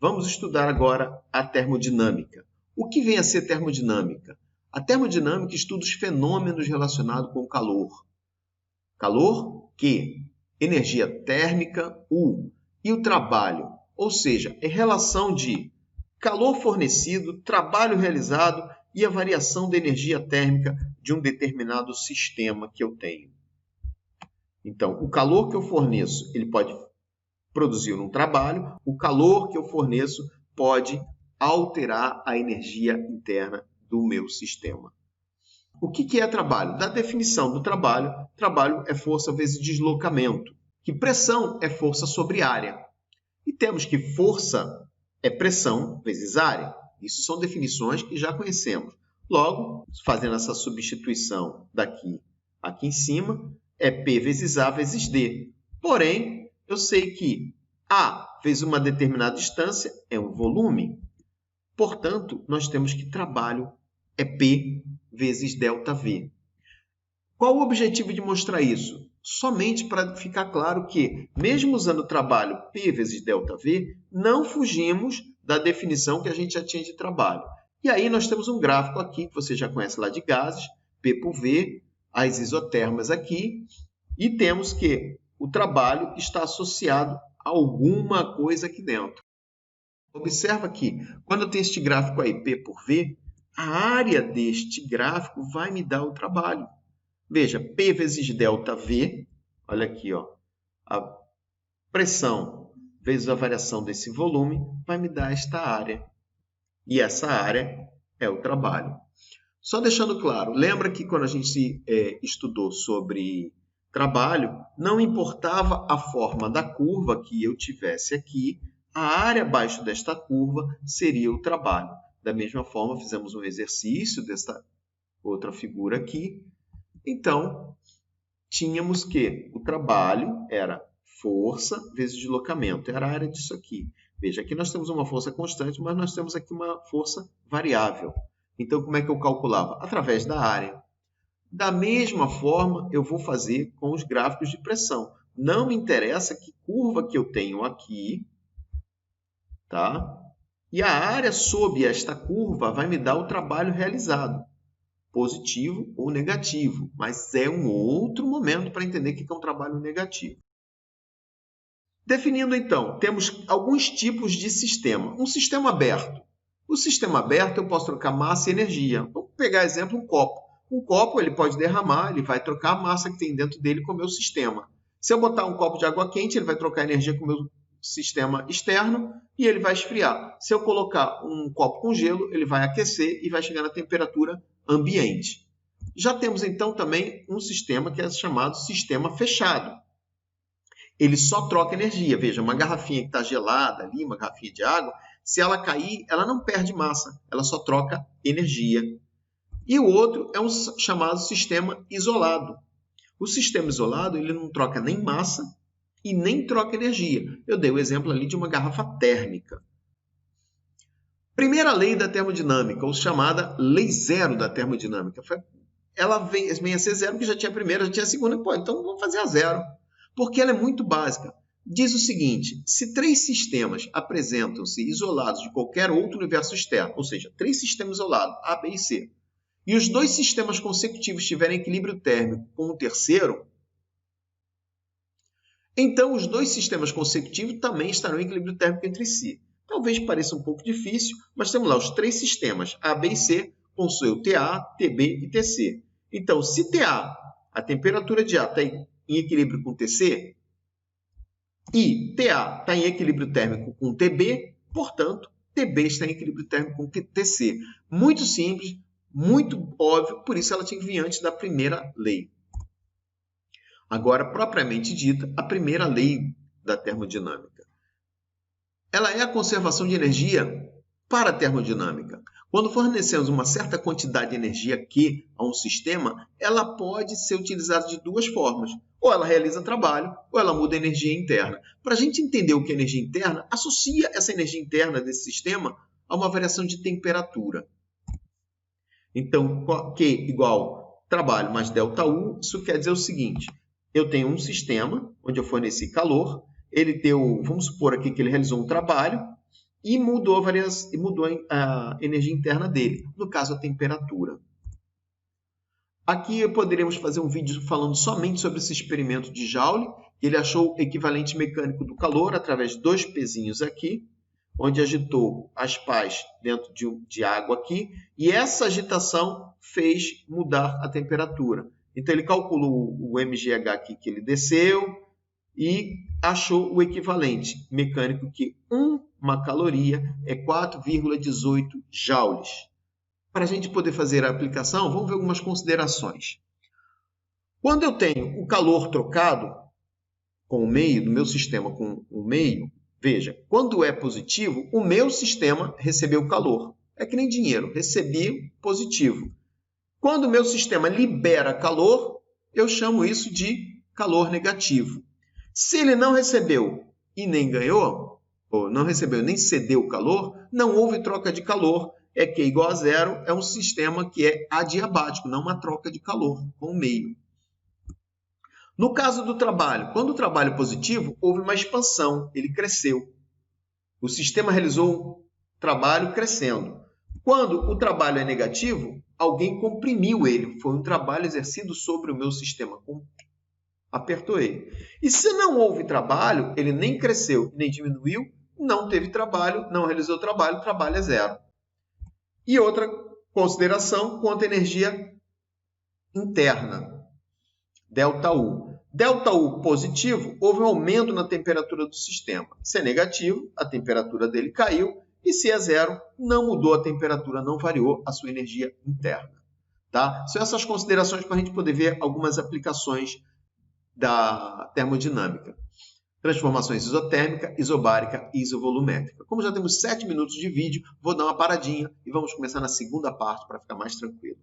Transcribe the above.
Vamos estudar agora a termodinâmica. O que vem a ser termodinâmica? A termodinâmica estuda os fenômenos relacionados com o calor. Calor, Q. Energia térmica, U. E o trabalho, ou seja, é relação de calor fornecido, trabalho realizado e a variação da energia térmica de um determinado sistema que eu tenho. Então, o calor que eu forneço, ele pode produzir um trabalho, o calor que eu forneço pode alterar a energia interna do meu sistema. O que é trabalho? Da definição do trabalho, trabalho é força vezes deslocamento, que pressão é força sobre área. E temos que força é pressão vezes área. Isso são definições que já conhecemos. Logo, fazendo essa substituição daqui aqui em cima, é P vezes A vezes D. Porém, eu sei que A vezes uma determinada distância é um volume. Portanto, nós temos que trabalho é P vezes ΔV. Qual o objetivo de mostrar isso? Somente para ficar claro que, mesmo usando o trabalho P vezes ΔV, não fugimos da definição que a gente já tinha de trabalho. E aí nós temos um gráfico aqui, que você já conhece lá de gases, P por V, as isotermas aqui, e temos que o trabalho está associado a alguma coisa aqui dentro. Observa aqui, quando eu tenho este gráfico aí, P por V, a área deste gráfico vai me dar o trabalho. Veja, P vezes ΔV, olha aqui, ó, a pressão vezes a variação desse volume vai me dar esta área. E essa área é o trabalho. Só deixando claro, lembra que quando a gente estudou sobre trabalho, não importava a forma da curva que eu tivesse aqui, a área abaixo desta curva seria o trabalho. Da mesma forma, fizemos um exercício desta outra figura aqui. Então, tínhamos que o trabalho era força vezes deslocamento, era a área disso aqui. Veja, aqui nós temos uma força constante, mas nós temos aqui uma força variável. Então, como é que eu calculava? Através da área. Da mesma forma, eu vou fazer com os gráficos de pressão. Não me interessa que curva que eu tenho aqui, tá? E a área sob esta curva vai me dar o trabalho realizado, positivo ou negativo, mas é um outro momento para entender o que é um trabalho negativo. Definindo, então, temos alguns tipos de sistema. Um sistema aberto. O sistema aberto eu posso trocar massa e energia. Vamos pegar, exemplo, um copo. Um copo ele pode derramar, ele vai trocar a massa que tem dentro dele com o meu sistema. Se eu botar um copo de água quente, ele vai trocar energia com o meu sistema externo e ele vai esfriar. Se eu colocar um copo com gelo, ele vai aquecer e vai chegar na temperatura ambiente. Já temos, então, também um sistema que é chamado sistema fechado. Ele só troca energia. Veja, uma garrafinha que está gelada ali, uma garrafinha de água, se ela cair, ela não perde massa, ela só troca energia. E o outro é um chamado sistema isolado. O sistema isolado ele não troca nem massa e nem troca energia. Eu dei o exemplo ali de uma garrafa térmica. Primeira lei da termodinâmica, ou chamada lei zero da termodinâmica. Ela vem a ser zero, porque já tinha a primeira, já tinha a segunda. Pô, então vamos fazer a zero. Porque ela é muito básica. Diz o seguinte, se três sistemas apresentam-se isolados de qualquer outro universo externo, ou seja, três sistemas isolados, A, B e C, e os dois sistemas consecutivos tiverem equilíbrio térmico com o terceiro, então os dois sistemas consecutivos também estarão em equilíbrio térmico entre si. Talvez pareça um pouco difícil, mas temos lá os três sistemas A, B e C, possuem o TA, TB e TC. Então, se TA, a temperatura de A está em equilíbrio com TC, e TA está em equilíbrio térmico com TB, portanto, TB está em equilíbrio térmico com TC. Muito simples, muito óbvio, por isso ela tinha que vir antes da primeira lei. Agora, propriamente dita, a primeira lei da termodinâmica. Ela é a conservação de energia para a termodinâmica. Quando fornecemos uma certa quantidade de energia Q a um sistema, ela pode ser utilizada de duas formas. Ou ela realiza trabalho, ou ela muda a energia interna. Para a gente entender o que é energia interna, associa essa energia interna desse sistema a uma variação de temperatura. Então, Q igual trabalho mais ΔU, isso quer dizer o seguinte, eu tenho um sistema onde eu forneci calor, ele deu, vamos supor aqui que ele realizou um trabalho, e mudou a energia interna dele, no caso a temperatura. Aqui poderíamos fazer um vídeo falando somente sobre esse experimento de Joule. Ele achou o equivalente mecânico do calor através de 2 pezinhos aqui, onde agitou as pás dentro de água aqui, e essa agitação fez mudar a temperatura. Então ele calculou o mgh aqui que ele desceu e achou o equivalente mecânico que uma caloria é 4,18 joules. Para a gente poder fazer a aplicação, vamos ver algumas considerações. Quando eu tenho o calor trocado com o meio, do meu sistema com o meio, veja, quando é positivo, o meu sistema recebeu calor. É que nem dinheiro, recebi positivo. Quando o meu sistema libera calor, eu chamo isso de calor negativo. Se ele não recebeu e nem ganhou, ou não recebeu nem cedeu calor, não houve troca de calor. É Q igual a zero, é um sistema que é adiabático, não uma troca de calor com o meio. No caso do trabalho, quando o trabalho é positivo, houve uma expansão, ele cresceu. O sistema realizou trabalho crescendo. Quando o trabalho é negativo, alguém comprimiu ele, foi um trabalho exercido sobre o meu sistema, apertou ele. E se não houve trabalho, ele nem cresceu, nem diminuiu, não teve trabalho, não realizou trabalho, o trabalho é zero. E outra consideração quanto à energia interna, ΔU. ΔU positivo, houve um aumento na temperatura do sistema. Se é negativo, a temperatura dele caiu. E se é zero, não mudou a temperatura, não variou a sua energia interna. Tá? São essas considerações para a gente poder ver algumas aplicações da termodinâmica. Transformações isotérmica, isobárica e isovolumétrica. Como já temos 7 minutos de vídeo, vou dar uma paradinha e vamos começar na segunda parte para ficar mais tranquilo.